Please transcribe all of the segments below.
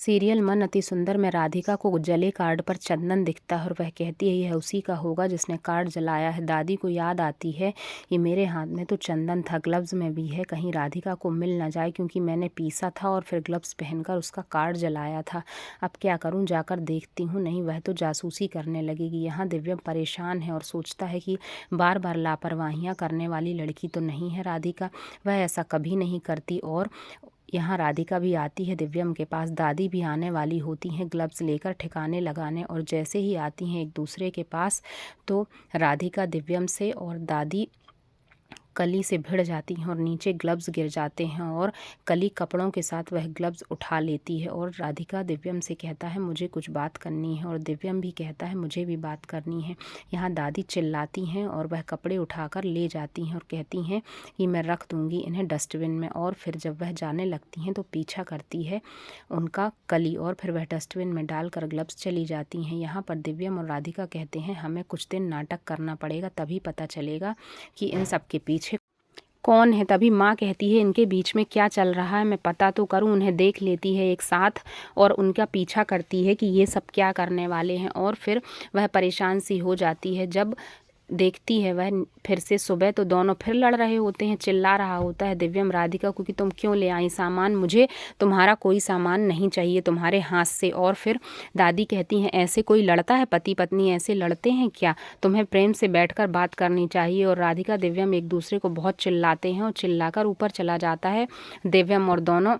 Serial मन अति सुंदर में राधिका को जले कार्ड पर चंदन दिखता है और वह कहती है यह उसी का होगा जिसने कार्ड जलाया है। दादी को याद आती है ये मेरे हाथ में तो चंदन था, ग्लव्स में भी है, कहीं राधिका को मिल ना जाए क्योंकि मैंने पीसा था और फिर ग्लव्स पहनकर उसका कार्ड जलाया था। अब क्या करूं, जाकर देखती हूँ, नहीं वह तो जासूसी करने लगेगी। यहाँ दिव्यम परेशान है और सोचता है कि बार बार लापरवाहियाँ करने वाली लड़की तो नहीं है राधिका, वह ऐसा कभी नहीं करती। और यहाँ राधिका भी आती है दिव्यम के पास, दादी भी आने वाली होती हैं ग्लव्स लेकर ठिकाने लगाने, और जैसे ही आती हैं एक दूसरे के पास तो राधिका दिव्यम से और दादी कली से भिड़ जाती हैं और नीचे ग्लव्स गिर जाते हैं और कली कपड़ों के साथ वह ग्लव्स उठा लेती है और राधिका दिव्यम से कहता है मुझे कुछ बात करनी है और दिव्यम भी कहता है मुझे भी बात करनी है। यहाँ दादी चिल्लाती हैं और वह कपड़े उठाकर ले जाती हैं और कहती हैं कि मैं रख दूँगी इन्हें डस्टबिन में, और फिर जब वह जाने लगती हैं तो पीछा करती है उनका कली और फिर वह डस्टबिन में डालकर ग्लव्स चली जाती हैं। यहाँ पर दिव्यम और राधिका कहते हैं हमें कुछ दिन नाटक करना पड़ेगा, तभी पता चलेगा कि इन सब के पीछे कौन है। तभी माँ कहती है इनके बीच में क्या चल रहा है, मैं पता तो करूँ। उन्हें देख लेती है एक साथ और उनका पीछा करती है कि ये सब क्या करने वाले हैं, और फिर वह परेशान सी हो जाती है। जब देखती है वह फिर से सुबह तो दोनों फिर लड़ रहे होते हैं, चिल्ला रहा होता है दिव्यम राधिका को कि तुम क्यों ले आई सामान, मुझे तुम्हारा कोई सामान नहीं चाहिए तुम्हारे हाथ से। और फिर दादी कहती हैं ऐसे कोई लड़ता है, पति पत्नी ऐसे लड़ते हैं क्या, तुम्हें प्रेम से बैठकर बात करनी चाहिए। और राधिका दिव्यम एक दूसरे को बहुत चिल्लाते हैं और चिल्लाकर ऊपर चला जाता है दिव्यम, और दोनों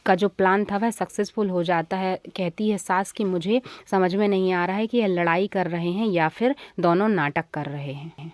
का जो प्लान था वह सक्सेसफुल हो जाता है। कहती है सास कि मुझे समझ में नहीं आ रहा है कि यह लड़ाई कर रहे हैं या फिर दोनों नाटक कर रहे हैं।